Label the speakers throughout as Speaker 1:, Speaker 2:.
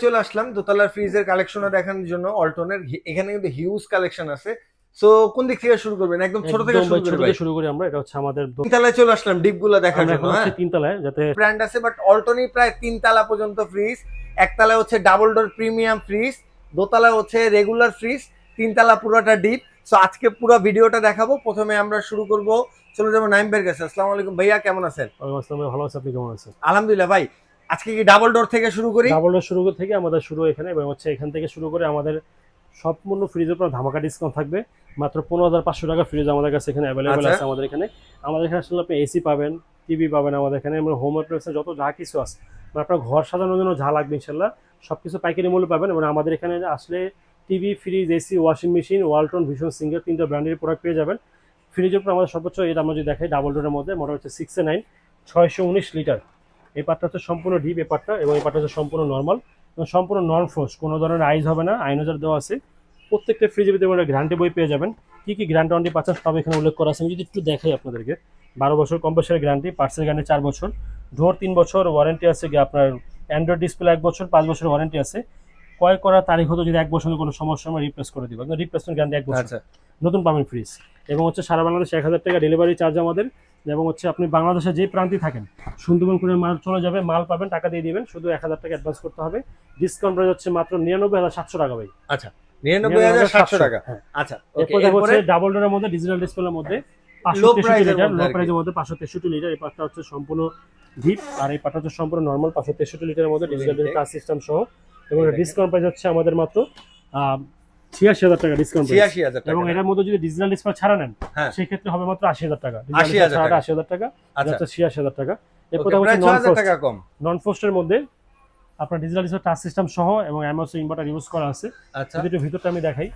Speaker 1: চলে আসলাম দোতলার ফ্রিজের কালেকশনও দেখানোর জন্য অল্টনের। এখানে কিন্তু হিউজ কালেকশন আছে। সো কোন দিক থেকে শুরু করবেন? একদম ছোট থেকে
Speaker 2: একদম
Speaker 1: শুরু
Speaker 2: ভাই
Speaker 1: করি
Speaker 2: ছোট
Speaker 1: ভাই।
Speaker 2: থেকে শুরু করি আমরা। এটা হচ্ছে আমাদের
Speaker 1: তিনতলায় চলে আসলাম ডিপগুলো দেখার
Speaker 2: আমরা
Speaker 1: জন্য।
Speaker 2: এখন হচ্ছে
Speaker 1: হ্যাঁ,
Speaker 2: তিনতলায়, যাতে
Speaker 1: ব্র্যান্ড আছে বাট অল্টনই প্রায় তিনতলা পর্যন্ত ফ্রিজ। একতলায় হচ্ছে ডাবল ডোর প্রিমিয়াম ফ্রিজ, দোতলায় হচ্ছে রেগুলার ফ্রিজ, তিনতলা পুরোটা ডিপ। সো আজকে পুরো ভিডিওটা দেখাবো। প্রথমে আমরা শুরু করব, চলে যাবো নাইম ভাইয়ের কাছে। আসসালামু আলাইকুম ভাইয়া, কেমন আছেন?
Speaker 2: ওয়ালাইকুম আসসালাম ভাই, ভালো আছে, আপনি কেমন আছেন?
Speaker 1: আলহামদুলিল্লাহ ভাই। আজকে কি ডাবল ডোর থেকে শুরু করি?
Speaker 2: ডাবল ডোর শুরু থেকে আমাদের শুরু এখানে, এবং হচ্ছে এখান থেকে শুরু করে আমাদের সম্পূর্ণ ফ্রিজের উপর ধামাকা ডিসকাউন্ট থাকবে। মাত্র 15,500 টাকা ফ্রিজ আমাদের কাছে এখানে অ্যাভেলেবেল
Speaker 1: আচ্ছা,
Speaker 2: আছে। আমাদের এখানে আসলে আপনি এসি পাবেন, টিভি পাবেন আমাদের এখানে, এবং হোম অ্যাপ্লায়েন্সের যত যা কিছু আছে, মানে আপনার ঘর সাজানোর জন্য যা লাগবে ইনশাল্লাহ সব কিছু পাইকারি মূল্য পাবেন। এবং আমাদের এখানে আসলে TV, fridge, AC, washing machine, Walton, vision, singer, তিনটা ব্র্যান্ডের প্রোডাক্ট পেয়ে যাবেন। ফ্রিজের উপর আমাদের সর্বোচ্চ, এটা আমরা যদি দেখাই, ডাবল ডোরের মধ্যে মডেল হচ্ছে 6A9, 619 লিটার। এই পার্টটা হচ্ছে সম্পূর্ণ ডিপ এই পার্টটা, এবং এই পার্টটা হচ্ছে সম্পূর্ণ নর্মাল এবং সম্পূর্ণ নন ফ্রোস্ট, কোনো ধরনের আইস হবে না, আইনোজার দেওয়া আছে। প্রত্যেকটা ফ্রিজের ভিতরে আমরা গ্যারান্টি বই পেয়ে যাবেন। কি কি গ্যারান্টি ওয়ারেন্টি পাচ্ছেন সব এখানে উল্লেখ করা আছে। আমি যদি একটু দেখাই আপনাদেরকে, 12 বছর কম্প্রেসারের গ্যারান্টি, পার্টসের গ্যারান্টি 4 বছর, ডোর 3 বছর ওয়ারেন্টি আছে, আপনার অ্যান্ড্রয়েড ডিসপ্লে 1 বছর, 5 বছর ওয়ারেন্টি আছে। ক্রয় করার তারিখ হতো যদি 1 বছরের কোনো সমস্যা আমরা রিপ্লেস করে দিব, রিপ্লেসমেন্ট গ্যারান্টি 1 বছর,
Speaker 1: আচ্ছা,
Speaker 2: নতুন পাবেন ফ্রিজ। এবং হচ্ছে সারা বাংলাদেশে 1,000 টাকা ডেলিভারি চার্জ আমাদের। এবং হচ্ছে আপনি বাংলাদেশে যে প্রান্তে থাকেন, সুন্দরবন করে মাল চলে যাবে, মাল পাবেন, টাকা দিয়ে দিবেন, শুধু 1,000 টাকা অ্যাডভান্স করতে হবে। ডিসকাউন্ট প্রাইস হচ্ছে মাত্র 99,700 টাকা ভাই।
Speaker 1: আচ্ছা, 99,700 টাকা।
Speaker 2: হ্যাঁ।
Speaker 1: আচ্ছা, ওকে।
Speaker 2: এরপর দেখো
Speaker 1: এরপরে
Speaker 2: হচ্ছে ডাবল ডোরের মধ্যে ডিজিটাল ডিসপ্লের মধ্যে
Speaker 1: লো
Speaker 2: 563
Speaker 1: প্রাইজের
Speaker 2: লিটার,
Speaker 1: মধ্যে
Speaker 2: লো
Speaker 1: আর কি।
Speaker 2: প্রাইজের মধ্যে 563 লিটার। এই পাঁচটা হচ্ছে সম্পূর্ণ ডিপ, আর এই পাঁচটা হচ্ছে সম্পূর্ণ নর্মাল 563 লিটারের মধ্যে
Speaker 1: full
Speaker 2: digital
Speaker 1: intake.
Speaker 2: Touch system সহ। এবং
Speaker 1: এই দেখেন,
Speaker 2: ডিসকাউন্ট প্রাইস হচ্ছে আমাদের মাত্র 86,000 টাকা ডিসকাউন্ট প্রাইস।
Speaker 1: 86,000
Speaker 2: এবং
Speaker 1: টাকা না?
Speaker 2: এটার মধ্যে যদি ডিজিটাল ডিসপ্লে ছাড়া নেন,
Speaker 1: হ্যাঁ,
Speaker 2: সেক্ষেত্রে হবে মাত্র 80,000 টাকা। ডিজিটাল ডিসপ্লে
Speaker 1: 80,000
Speaker 2: ছাড়াটা
Speaker 1: টাকা।
Speaker 2: 80,000 টাকা, এটা
Speaker 1: আচ্ছা,
Speaker 2: হচ্ছে 86,000 টাকা। এরপর
Speaker 1: ওকে,
Speaker 2: হচ্ছে
Speaker 1: প্রায় 6,000 টাকা কম।
Speaker 2: নন ফ্রস্টের মধ্যে আপনার ডিজিটাল ডিসপ্লে টাচ সিস্টেম সহ এবং অ্যামোস ইনভার্টার ইউজ করা আছে।
Speaker 1: আচ্ছা,
Speaker 2: যদি একটু ভিতরটা আমি দেখাই,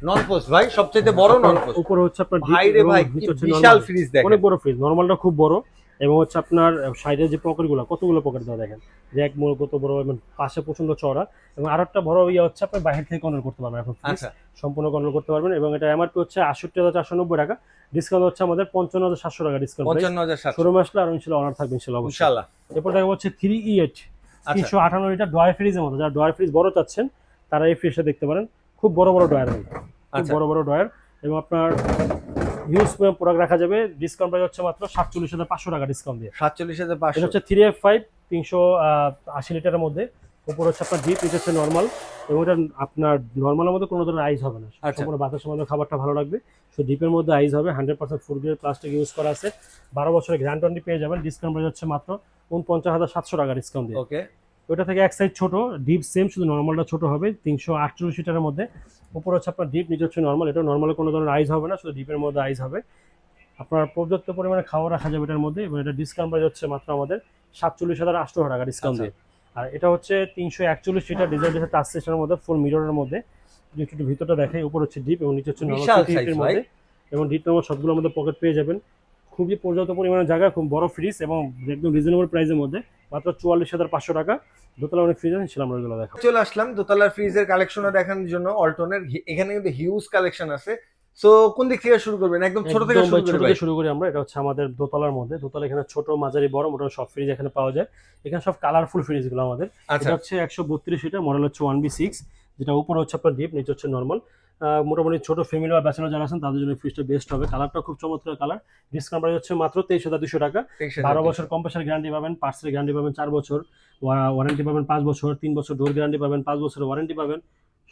Speaker 1: নন পোস্ট ভাই, সবচেয়ে বড় নন পোস্ট।
Speaker 2: উপরে হচ্ছে আপনার ডিপ
Speaker 1: ভাই রে
Speaker 2: এবং
Speaker 1: ভাই, কি
Speaker 2: নিচে হচ্ছে
Speaker 1: বিশাল
Speaker 2: নরমাল।
Speaker 1: ফ্রিজ দেখেন।
Speaker 2: অনেক বড় ফ্রিজ, নরমালটা খুব বড়। এবং হচ্ছে আপনার সাইডের যে পকেটগুলো, কতগুলো পকেট দেওয়া দেখেন, যে এক মোড় কত বড়, এবং পাশে প্রচন্ড চওড়া। এবং আর একটা বড় ইয়ে হচ্ছে আপনি বাইরে থেকে কন্ট্রোল করতে পারবেন, এখন ফ্রিজ
Speaker 1: আচ্ছা,
Speaker 2: সম্পূর্ণ কন্ট্রোল করতে পারবেন। এবং এটা এমআরপি হচ্ছে 68,490 টাকা, ডিসকাউন্ট হচ্ছে আমাদের 55,700 টাকা ডিসকাউন্ট প্রাইস।
Speaker 1: 55,700
Speaker 2: শোরুমে আসলে আর ইনশাল্লাহ অনার থাকবে ইনশাল্লাহ অবশ্যই।
Speaker 1: ইনশাআল্লাহ।
Speaker 2: এরপর দেখা হচ্ছে 3E8,
Speaker 1: আচ্ছা,
Speaker 2: 358 লিটার ডয়ার ফ্রিজের মতো। যারা ডয়ার ফ্রিজ বড় চাচ্ছেন তারা এই ফ্রিজটা দেখতে পারেন। খুব বড় বড় ডয়ার, খুব
Speaker 1: আচ্ছা,
Speaker 2: বড় বড় ডয়ার। এবং আপনার হিউজ প্রোডাক্ট রাখা যাবে। ডিসকাউন্ট প্রাইস হচ্ছে মাত্র 47,500 টাকা ডিসকাউন্ট দিয়ে। এটা
Speaker 1: 47,500।
Speaker 2: হচ্ছে 3F5, 380 লিটারের মধ্যে। উপর হচ্ছে আপনার ডিপ, এটা হচ্ছে নর্মাল। এবং এটা আপনার নর্মালের মধ্যে কোনো ধরনের আইস হবে না,
Speaker 1: আচ্ছা,
Speaker 2: সম্পূর্ণ বাতাসের মধ্যে খাবারটা ভালো লাগবে। সো ডিপের মধ্যে আইস হবে, 100% ফুড গ্রেড প্লাস্টিক ইউজ করা আছে। 12 বছরের গ্যারান্টি ওয়ারেন্টি পেয়ে যাবেন। ডিসকাউন্ট প্রাইস হচ্ছে মাত্র 49,700 টাকা ডিসকাউন্ট দিয়ে।
Speaker 1: ওকে,
Speaker 2: ওটা থেকে এক সাইজ ছোট, ডিপ সেম, শুধু নর্মালটা ছোট হবে। 348 লিটারের মধ্যে। উপর হচ্ছে আপনার ডিপ, নিচে হচ্ছে নর্মাল। এটা নর্মালে কোনো ধরনের আইস হবে না, শুধু ডিপের মধ্যে আইস হবে। আপনার পর্যাপ্ত পরিমাণে খাওয়া রাখা যাবে এটার মধ্যে। এবং এটা ডিসকাউন্ট প্রাইস হচ্ছে মাত্র আমাদের 47,800 টাকা ডিসকাউন্ট
Speaker 1: আচ্ছা,
Speaker 2: দিয়ে। আর এটা হচ্ছে 341 লিটার ডিজেল টাচ সিস্টেমের মধ্যে, ফুল মিররের মধ্যে। যদি একটু ভিতরটা দেখাই, উপর হচ্ছে ডিপ এবং নিচে হচ্ছে
Speaker 1: বিশাল সাইজ
Speaker 2: নর্মাল
Speaker 1: ভাই।
Speaker 2: মধ্যে। এবং ডিপ নম্বর সবগুলোর মধ্যে পকেট পেয়ে যাবেন। খুবই পর্যাপ্ত পরিমাণে জায়গা, খুব বড় ফ্রিজ, এবং একদম রিজনেবল প্রাইসের মধ্যে মাত্র 44,500 টাকা। দোতলা অনেক ফ্রিজ আছে, আমরা ওইগুলো দেখাবো।
Speaker 1: চলে আসলাম দোতলার ফ্রিজের কালেকশনও দেখানোর জন্য অল্টনের। এখানে কিন্তু হিউজ কালেকশন আছে। সো কোন দিক থেকে শুরু করবেন? একদম ছোট থেকে
Speaker 2: একদম
Speaker 1: শুরু
Speaker 2: ভাই
Speaker 1: করি
Speaker 2: ছোট
Speaker 1: ভাই।
Speaker 2: থেকে শুরু করি আমরা। এটা হচ্ছে আমাদের দোতলার মধ্যে। দোতলা এখানে ছোট, মাঝারি, বড়, মোটামুটি সব ফ্রিজ এখানে পাওয়া যায়। এখানে সব কালারফুল ফ্রিজগুলো আমাদের।
Speaker 1: আচ্ছা,
Speaker 2: এটা হচ্ছে 132 লিটার, মডেল হচ্ছে 1B6, যেটা উপরে হচ্ছে আপনার ডিপ, নিচে হচ্ছে নর্মাল। মোটামুটি ছোট ফ্যামিলি বা ব্যাচেলর যারা আছেন তাদের জন্য ফ্রিজটা বেস্ট হবে। কালারটা খুব চমৎকার কালার। ডিসকাউন্ট প্রাইস হচ্ছে মাত্র 23,200 টাকা। 12 বছর
Speaker 1: 23,200।
Speaker 2: কম্প্রেসার গ্যারান্টি পাবেন, পার্টসের গ্যারান্টি পাবেন 4 বছর, ওয়ারেন্টি পাবেন 5 বছর, 3 বছর ডোর গ্যারান্টি পাবেন, 5 বছরের ওয়ারেন্টি পাবেন।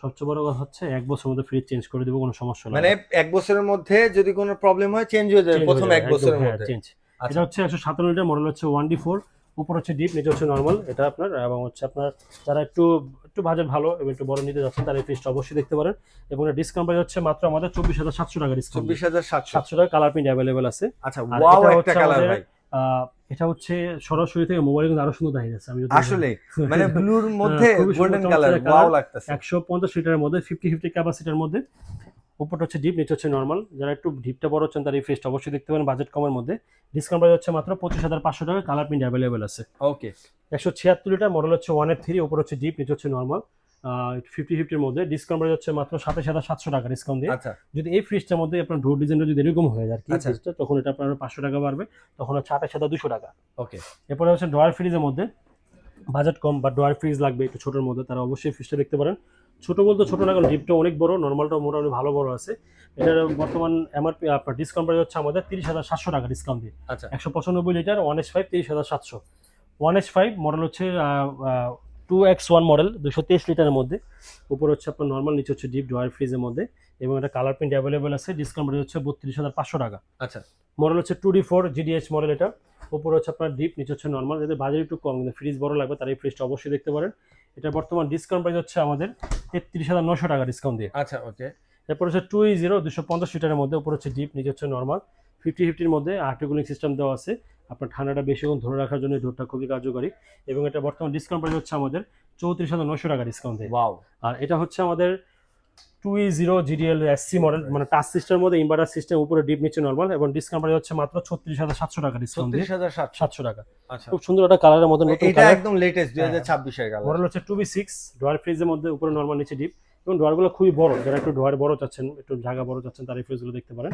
Speaker 2: সবচেয়ে বড় কথা হচ্ছে 1 বছরের মধ্যে ফ্রিজ চেঞ্জ করে দেবো, কোনো সমস্যা হবে
Speaker 1: মানে
Speaker 2: না।
Speaker 1: 1 বছরের মধ্যে যদি কোনো প্রবলেম হয় চেঞ্জ হয়ে যাবে
Speaker 2: চেঞ্জ হয়ে
Speaker 1: প্রথম
Speaker 2: যাবে
Speaker 1: 1
Speaker 2: একদম,
Speaker 1: বছরের
Speaker 2: হ্যাঁ
Speaker 1: মধ্যে।
Speaker 2: চেঞ্জ।
Speaker 1: আচ্ছা,
Speaker 2: এটা হচ্ছে 157 লিটার, মডেল হচ্ছে 1D4, উপর হচ্ছে ডিপ, নিচে হচ্ছে নর্মাল। এটা আপনার, এবং হচ্ছে আপনার যারা একটু একটু বাজেট ভালো এবং একটু বড় নিতে যাচ্ছেন তারা এই ফ্রিজটা অবশ্যই দেখতে পারেন। এবং ডিসকাউন্ট প্রাইস হচ্ছে মাত্র আমাদের 24,700 টাকা ডিসকাউন্ট।
Speaker 1: 24,700।
Speaker 2: 700 টাকা কালার প্রিন্ট অ্যাভেলেবেল আছে।
Speaker 1: আচ্ছা,
Speaker 2: আর
Speaker 1: ওয়াও
Speaker 2: এটা
Speaker 1: একটা
Speaker 2: হচ্ছে
Speaker 1: কালার
Speaker 2: আমাদের
Speaker 1: ভাই।
Speaker 2: এটা হচ্ছে সরাসরি থেকে মোবাইলে কিন্তু আরো সুন্দর দেখা যাচ্ছে। আমি যদি
Speaker 1: আসলে মানে ব্লুর মধ্যে
Speaker 2: খুবই সুন্দর
Speaker 1: গোল্ডেন কালার,
Speaker 2: চমৎকার
Speaker 1: ওয়াও
Speaker 2: কালার।
Speaker 1: লাগতেছে।
Speaker 2: 150 লিটারের মধ্যে, 50-50 ক্যাপাসিটির মধ্যে। উপরটা হচ্ছে ডিপ, নিচে হচ্ছে নর্মাল। যারা একটু ডিপটা বড় হচ্ছেন তারা এই ফ্রিজটা অবশ্যই দেখতে পারেন বাজেট কমের মধ্যে। ডিসকাউন্ট প্রাইস হচ্ছে মাত্র 25,500 টাকা, কালার প্রিন্ট অ্যাভেলেবেল আছে।
Speaker 1: ওকে,
Speaker 2: 176 লিটার, মডেল হচ্ছে 1F3, উপর হচ্ছে ডিপ, নিচে হচ্ছে নর্মাল। 50-50-র মধ্যে। ডিসকাউন্ট প্রাইস হচ্ছে মাত্র 27,700 টাকা ডিসকাউন্ট দিয়ে।
Speaker 1: আচ্ছা,
Speaker 2: যদি এই ফ্রিজটার মধ্যে আপনার ডোর ডিজাইনটা যদি এরকম হয়ে যায় আর কি
Speaker 1: আচ্ছা,
Speaker 2: ফ্রিজটা, তখন এটা আপনার 500 টাকা বাড়বে, তখন হচ্ছে 28,200 টাকা।
Speaker 1: ওকে,
Speaker 2: এরপরে হচ্ছে ড্রয়ার ফ্রিজের মধ্যে বাজেট কম বা ডয়ার ফ্রিজ লাগবে একটু ছোটোর মধ্যে, তারা অবশ্যই ফ্রিজটা দেখতে পারেন। ছোটো বলতে ছোটো না, কারণ ডিপটা অনেক বড়, নর্মালটাও মোটামুটি ভালো বড় আছে। এটার বর্তমান এমআরপি আপনার ডিসকাউন্ট প্রাইস হচ্ছে আমাদের 30,700 টাকা ডিসকাউন্ট দিয়ে।
Speaker 1: আচ্ছা
Speaker 2: 195 লিটার 1S5 30,700। 1S5 মডেল হচ্ছে 2X1 মডেল, 223 লিটারের মধ্যে। উপর হচ্ছে আপনার নর্মাল, নিচে হচ্ছে ডিপ ডয়ার ফ্রিজের মধ্যে, এবং এটা কালার প্রিন্ট অ্যাভেলেবেল আছে। ডিসকাউন্ট প্রাইস হচ্ছে 32,500 টাকা।
Speaker 1: আচ্ছা
Speaker 2: মডেল হচ্ছে 2D4 GDH মডেল। এটা উপর হচ্ছে আপনার ডিপ, নিচে হচ্ছে নর্মাল। যাদের বাজেট একটু কম কিন্তু ফ্রিজ বড় লাগবে, তারা এই ফ্রিজটা অবশ্যই দেখতে পারেন। এটা বর্তমান ডিসকাউন্ট প্রাইস হচ্ছে আমাদের 33,900 টাকা ডিসকাউন্ট দিয়ে।
Speaker 1: আচ্ছা ওকে।
Speaker 2: এরপর হচ্ছে 2E0 250 লিটারের মধ্যে, উপর হচ্ছে ডিপ, নিচে হচ্ছে নর্মাল। 50-50-র মধ্যে আর্টিকুলিং সিস্টেম দেওয়া আছে, আপনার ঠান্ডাটা বেশিক্ষণ ধরে রাখার জন্য এই ডোরটা খুবই কার্যকরী। এবং এটা বর্তমান ডিসকাউন্ট প্রাইস হচ্ছে আমাদের 34,900 টাকা ডিসকাউন্ট দিয়ে।
Speaker 1: ওয়াও।
Speaker 2: আর এটা হচ্ছে আমাদের 2E0 GDL SC মডেল, মানে টাচ সিস্টেমের মধ্যে ইনভার্টার সিস্টেম, উপরে ডিপ নিচে নরমাল, এবং ডিসকাউন্ট প্রাইস হচ্ছে মাত্র 36,700 টাকা ডিসকাউন্ট দিয়ে।
Speaker 1: 36,700
Speaker 2: টাকা।
Speaker 1: আচ্ছা
Speaker 2: খুব সুন্দর একটা কালারের মধ্যে, নতুন
Speaker 1: এটা
Speaker 2: কালার,
Speaker 1: একদম লেটেস্ট 2026 এর কালার।
Speaker 2: মডেল হচ্ছে 2B6 ডোয়ার ফ্রিজের মধ্যে, উপরে নরমাল নিচে ডিপ, এবং ডোয়ারগুলো খুবই বড়। যারা একটু ডোয়ার বড় চাচ্ছেন, একটু জায়গা বড় চাচ্ছেন, তারা এই ফ্রিজগুলো দেখতে পারেন।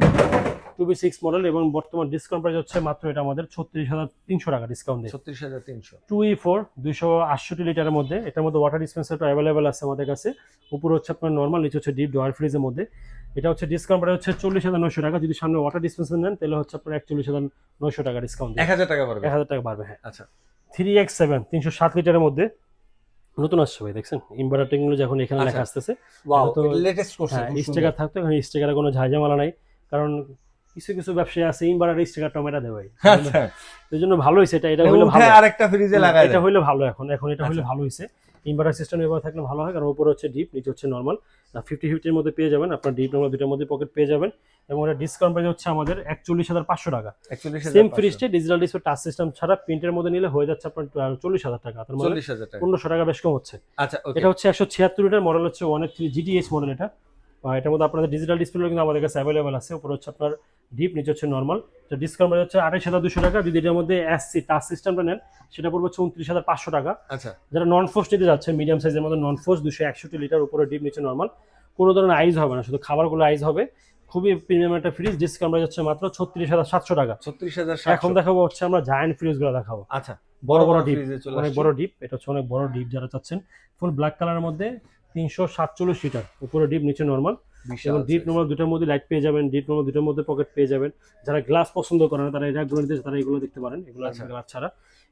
Speaker 2: 2B6 মডেল, এবং বর্তমান ডিসকাউন্ট প্রাইস হচ্ছে মাত্র এটা আমাদের 36,300 টাকা ডিসকাউন্ট দিয়ে।
Speaker 1: 36,300।
Speaker 2: 2E4 268 লিটারের মধ্যে, এটার মধ্যে ওয়াটার ডিসপেন্সারটা অ্যাভেলেবেল আছে আমাদের কাছে। উপরে হচ্ছে আপনার নর্মাল, নিচে হচ্ছে ডিপ ডোয়ার ফ্রিজের মধ্যে। এটা হচ্ছে ডিসকাউন্ট প্রাইস হচ্ছে 40,900 টাকা। যদি সামনে ওয়াটার ডিসপেন্সার নেন তাহলে হচ্ছে আপনার 41,900 টাকা ডিসকাউন্ট দিয়ে
Speaker 1: 1000 টাকা পারবে।
Speaker 2: 1000 টাকা বাড়বে। হ্যাঁ।
Speaker 1: আচ্ছা
Speaker 2: 3X7 307 লিটারের মধ্যে নতুন আসছে ভাই, দেখছেন ইনভার্টার টেকনোলজি এখন এখানে লেখা আসতেছে।
Speaker 1: ওয়াও,
Speaker 2: তো
Speaker 1: লেটেস্ট করছে।
Speaker 2: হ্যাঁ, স্টিকার থাকতো, এখন স্টিকারে কোনো ঝাঁঝামেলা নাই, কারণ কিছু কিছু ব্যবসায়ী আছে ইনভার্টার স্টিকার টমেটা দেয় ভাই।
Speaker 1: আচ্ছা
Speaker 2: এই জন্য ভালো হয়েছে এটা হইলে ভালো,
Speaker 1: আরেকটা ফ্রিজে লাগায়
Speaker 2: এটা হইলে ভালো। এখন এটা হইলে
Speaker 1: আচ্ছা।
Speaker 2: ভালো হয়েছে। ইনভার্টার সিস্টেম এভাবে থাকলে ভালো হয়, কারণ উপরে হচ্ছে ডিপ, নিচে হচ্ছে নর্মাল। 50-50-র মধ্যে পেয়ে যাবেন, আপনার ডিপ নর্মাল দুটার মধ্যে পকেট পেয়ে যাবেন। এবং এটা ডিসকাউন্ট প্রাইস হচ্ছে আমাদের 41,500 টাকা।
Speaker 1: 41,500
Speaker 2: সেম ফ্রিজটা ডিজিটাল ডিসপ্লে টাচ সিস্টেম ছাড়া প্রিন্টের মধ্যে নিলে হয়ে যাচ্ছে আপনার 40,000 টাকা। তার মানে
Speaker 1: 40,000 টাকা।
Speaker 2: 1500 টাকা বেশ কম হচ্ছে।
Speaker 1: আচ্ছা ওকে।
Speaker 2: এটা হচ্ছে 176 লিটার মডেল, হচ্ছে 183 GTH মডেল। এটা এটার মধ্যে আপনাদের ডিজিটাল ডিসপ্লে কিন্তু আমাদের কাছে অ্যাভেলেবেল আছে। উপরে হচ্ছে আপনার ডিপ, নিচে হচ্ছে নর্মাল। তো ডিসকাউন্ট প্রাইস হচ্ছে 28,200 টাকা। যদি এটার মধ্যে এসসি টাচ সিস্টেমটা নেন সেটা পড়বে হচ্ছে 29,500 টাকা।
Speaker 1: আচ্ছা
Speaker 2: যারা নন ফোর্স নিতে যাচ্ছে, মিডিয়াম সাইজের মধ্যে নন ফোর্স 261 লিটার, উপরে ডিপ, নিচে নর্মাল, কোনো ধরনের আইস হবে না, শুধু খাবারগুলো আইস হবে। খুবই প্রিমিয়াম একটা ফ্রিজ। ডিসকাউন্ট প্রাইস হচ্ছে মাত্র 36,700 টাকা।
Speaker 1: 36,700।
Speaker 2: এখন দেখাবো হচ্ছে আমরা জায়ান্ট ফ্রিজগুলো দেখাবো।
Speaker 1: আচ্ছা
Speaker 2: বড় বড় ডিপ,
Speaker 1: ফ্রিজে চলে
Speaker 2: অনেক
Speaker 1: আসছে।
Speaker 2: বড় ডিপ। এটা হচ্ছে অনেক বড় ডিপ যারা চাচ্ছেন, ফুল ব্ল্যাক কালারের মধ্যে 347 লিটার, উপরে ডিপ, নিচে নর্মাল। এবং ডিপ নর্মাল দুটোর মধ্যে লাইট পেয়ে যাবেন, ডিপ নর্মাল দুটোর মধ্যে পকেট পেয়ে যাবেন। যারা গ্লাস পছন্দ করেন তারা এই রাখগুলো নিতে, তারা এগুলো দেখতে পারেন, এগুলো গ্লাস ছাড়া।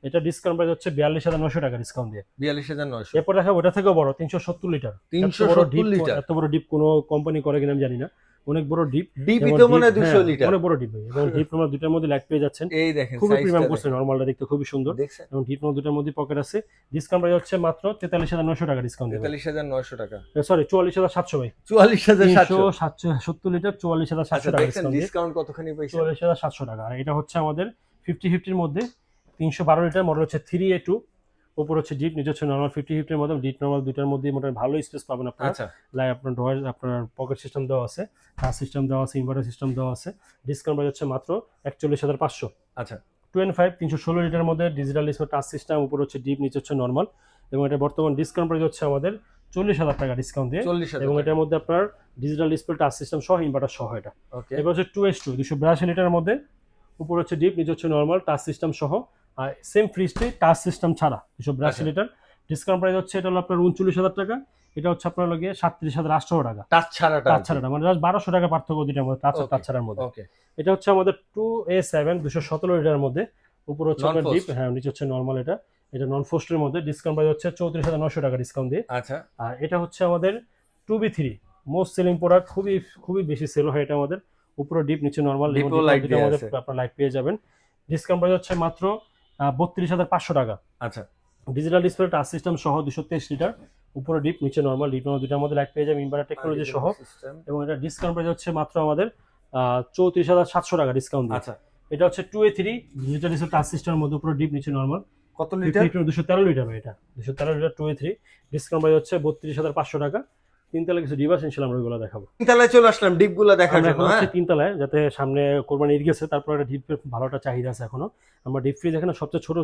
Speaker 2: এটা ডিসকাউন্ট প্রাইস হচ্ছে 42,900 টাকা ডিসকাউন্ট দিয়ে।
Speaker 1: 42,900।
Speaker 2: এরপর দেখাবো ওটা থেকেও বড় 370 লিটার।
Speaker 1: 370 লিটার।
Speaker 2: এত বড় ডিপ কোনো কোম্পানি করে কিনা আমি জানি না, অনেক বড় ডিপ।
Speaker 1: ডিপি তো মনে হয় 200 লিটার।
Speaker 2: অনেক বড় ডিপ, এবং ডিপ নর্মাল দুটার মধ্যে লাইট পেয়ে যাচ্ছেন।
Speaker 1: এই দেখেন
Speaker 2: খুবই
Speaker 1: সাইজটা
Speaker 2: প্রিমিয়াম করছে, নরমালটা দেখতে খুবই সুন্দর।
Speaker 1: দেখছেন
Speaker 2: এবং ডিপ নর্মাল দুটার মধ্যে পকেট আছে। ডিসকাউন্ট প্রাইস হচ্ছে মাত্র 43,900 টাকা ডিসকাউন্ট দেবে।
Speaker 1: 43,900 টাকা।
Speaker 2: সরি 44,700 ভাই।
Speaker 1: 44,700।
Speaker 2: 370 লিটার 44,700
Speaker 1: আচ্ছা
Speaker 2: টাকা
Speaker 1: দেখছেন
Speaker 2: ডিসকাউন্ট দিয়ে
Speaker 1: ডিসকাউন্ট কতখানি পাইছেন?
Speaker 2: 44,700 টাকা। আর এটা হচ্ছে আমাদের 50-50-র মধ্যে 312 লিটার মডেল, হচ্ছে 3A2। উপর হচ্ছে ডিপ, নিচে হচ্ছে নর্মাল। 50-50-র মধ্যে ডিপ নর্মাল দুটার মধ্যে মোটামুটি ভালো স্পেস পাবেন আপনারা।
Speaker 1: আচ্ছা
Speaker 2: আপনার ড্রয়ার, আপনার পকেট সিস্টেম দেওয়া আছে, টাচ সিস্টেম দেওয়া আছে, ইনভার্টার সিস্টেম দেওয়া আছে। ডিসকাউন্ট প্রাইস হচ্ছে মাত্র 41,500।
Speaker 1: আচ্ছা
Speaker 2: 25 316 লিটার মধ্যে ডিজিটাল ডিসপ্লে টাচ সিস্টেম, উপর হচ্ছে ডিপ, নিচে হচ্ছে নর্মাল। এবং এটা বর্তমান ডিসকাউন্ট প্রাইস হচ্ছে আমাদের 40,000 টাকা ডিসকাউন্ট দিয়ে।
Speaker 1: 40,000
Speaker 2: এবং এটার মধ্যে আপনার ডিজিটাল ডিসপ্লে টাচ সিস্টেম সহ ইনভার্টার সহ এটা।
Speaker 1: ওকে।
Speaker 2: এবার হচ্ছে 2S2 282 লিটারের মধ্যে, উপর হচ্ছে ডিপ, নিচে হচ্ছে নর্মাল, টাচ সিস্টেম সহ। আর সেম ফ্রিজটি টাচ সিস্টেম ছাড়া 282 লিটার। ডিসকাউন্ট প্রাইস হচ্ছে এটা হলো আপনার 39,000 টাকা। এটা হচ্ছে আপনার লগে 37,800 টাকা।
Speaker 1: টাচ ছাড়াটা।
Speaker 2: টাচ ছাড়াটা মানে জাস্ট 1200 টাকা পার্থক্য দুইটার মধ্যে, টাচ আর টাচ ছাড়ার মধ্যে।
Speaker 1: ওকে।
Speaker 2: এটা হচ্ছে আমাদের 2A7 217 লিটারের মধ্যে, উপর হচ্ছে আপনার ডিপ, হ্যাঁ, নিচে হচ্ছে নর্মাল। এটা নন ফোস্টের মধ্যে। ডিসকাউন্ট প্রাইস হচ্ছে 34,900 টাকা ডিসকাউন্ট দিয়ে।
Speaker 1: আচ্ছা
Speaker 2: আর এটা হচ্ছে আমাদের 2B3 মোস্ট সেলিং প্রোডাক্ট, খুবই খুবই বেশি সেল হয় এটা আমাদের। উপরে ডিপ, নিচে নর্মাল,
Speaker 1: ডিপো লাইট দিয়ে আছে।
Speaker 2: আপনার লাইট পেয়ে যাবেন। ডিসকাউন্ট প্রাইস হচ্ছে মাত্র 32,500 টাকা।
Speaker 1: আচ্ছা
Speaker 2: ডিজিটাল ডিসপ্লে টাচ সিস্টেম সহ 223 লিটার, উপরে ডিপ, নিচে নর্মাল, ডিপ নর্মাল দুটার মধ্যে লাইট পেয়ে যাবেন, ইনভার্টার টেকনোলজি সহ।
Speaker 1: সিস্টেম।
Speaker 2: এবং এটা ডিসকাউন্ট প্রাইস হচ্ছে মাত্র আমাদের 34,700 টাকা ডিসকাউন্ট দিয়ে।
Speaker 1: আচ্ছা
Speaker 2: এটা হচ্ছে 2A3 ডিজিটাল ডিসপ্লে টাচ সিস্টেমের মধ্যে, উপরে ডিপ, নিচে নর্মাল।
Speaker 1: কত লিটার?
Speaker 2: 213 লিটার ভাই। এটা 213 লিটার 2A3। ডিসকাউন্ট প্রাইস হচ্ছে 32,500 টাকা। তিনতলা কিছু ডিভাইস ইনশাআল্লাহ আমরা ওইগুলো দেখাবো।
Speaker 1: তিনতলায় চলে আসলাম ডিপগুলো দেখার
Speaker 2: আমরা
Speaker 1: জন্য।
Speaker 2: এখন হচ্ছে
Speaker 1: হ্যাঁ
Speaker 2: তিনতলায়, যাতে সামনে কোরবানি ঈদ গেছে, তারপর একটা ডিপ ভালো একটা চাহিদা আছে এখনো। আমরা ডিপ ফ্রিজ এখানে সবচেয়ে ছোট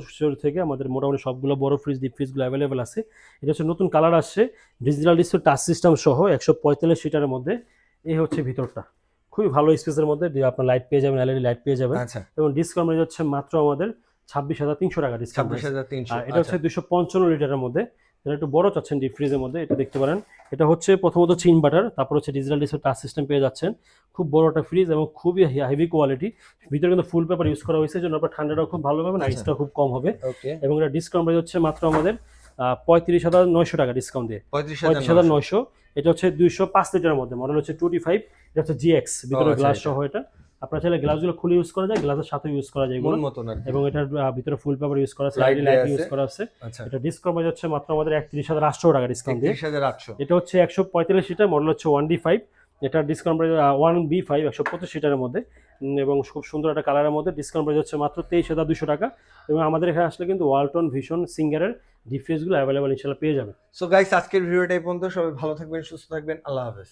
Speaker 2: থেকে আমাদের মোটামুটি সবগুলো বড় ফ্রিজ, ডিপ ফ্রিজগুলো অ্যাভেলেবেল আছে। এটা হচ্ছে নতুন কালার আসছে, ডিজিটাল ডিসপ্লে টাচ সিস্টেম সহ 145 লিটারের মধ্যে। এই হচ্ছে ভিতরটা, খুবই ভালো স্পেসের মধ্যে আপনার লাইট পেয়ে যাবেন, এলইডি লাইট পেয়ে যাবেন।
Speaker 1: আচ্ছা
Speaker 2: এবং ডিসকাউন্ট হচ্ছে মাত্র আমাদের 26,300 টাকা ডিসকাউন্ট।
Speaker 1: 26,300।
Speaker 2: এটা হচ্ছে 255 লিটারের মধ্যে, এটা একটু বড় চাচ্ছেন ডিপ ফ্রিজের মধ্যে, এটা দেখতে পারেন। এটা হচ্ছে প্রথমত হচ্ছে ইনভার্টার, তারপর হচ্ছে ডিজিটাল ডিসপ্লে টাচ সিস্টেম পেয়ে যাচ্ছেন। খুব বড় একটা ফ্রিজ এবং খুবই হেভি কোয়ালিটি। ভিতরে কিন্তু ফুল পেপার ইউজ করা হয়েছে, জন্য আপনার ঠান্ডাটাও খুব ভালো পাবেন, আইসটাও খুব কম হবে।
Speaker 1: ওকে,
Speaker 2: এবং এটা ডিসকাউন্ট প্রাইস হচ্ছে মাত্র আমাদের 35,900 টাকা ডিসকাউন্ট দিয়ে। 35,900। এটা হচ্ছে 205 লিটারের মধ্যে, মডেল হচ্ছে 25। এটা হচ্ছে জিএক্স, ভিতরে
Speaker 1: আচ্ছা,
Speaker 2: গ্লাস
Speaker 1: এটা।
Speaker 2: সহ। এটা আপনার চাইলে গ্লাসগুলো খুলে ইউজ করা যায়, গ্লাসের সাথে ইউজ করা যায় এগুলো।
Speaker 1: মন মতন আর কি।
Speaker 2: এবং এটার ভিতরে ফুল পেপার ইউজ করা আছে,
Speaker 1: Light
Speaker 2: লাইট
Speaker 1: দেয়া
Speaker 2: ইউজ
Speaker 1: আছে।
Speaker 2: করা আছে।
Speaker 1: আচ্ছা,
Speaker 2: এটা ডিসকাউন্ট প্রাইস হচ্ছে মাত্র আমাদের 31,800 টাকা ডিসকাউন্ট দিয়ে।
Speaker 1: 31,800।
Speaker 2: এটা হচ্ছে 145 লিটার, মডেল হচ্ছে 1D5। এটা ডিসকাউন্ট প্রাইস 1B5, 125 লিটারের মধ্যে। এবং খুব সুন্দর একটা কালারের মধ্যে। ডিসকাউন্ট প্রাইস হচ্ছে মাত্র 23,200 টাকা। এবং আমাদের এখানে আসলে কিন্তু ওয়ালটন ভিশন সিঙ্গারের ডিপ ফ্রিজগুলো অ্যাভেলেবল ইনশাল্লাহ পেয়ে যাবেন।
Speaker 1: সো গাইস, আজকের ভিডিওটা এই পর্যন্ত। সবাই ভালো থাকবেন, সুস্থ থাকবেন, আল্লাহ হাফেজ।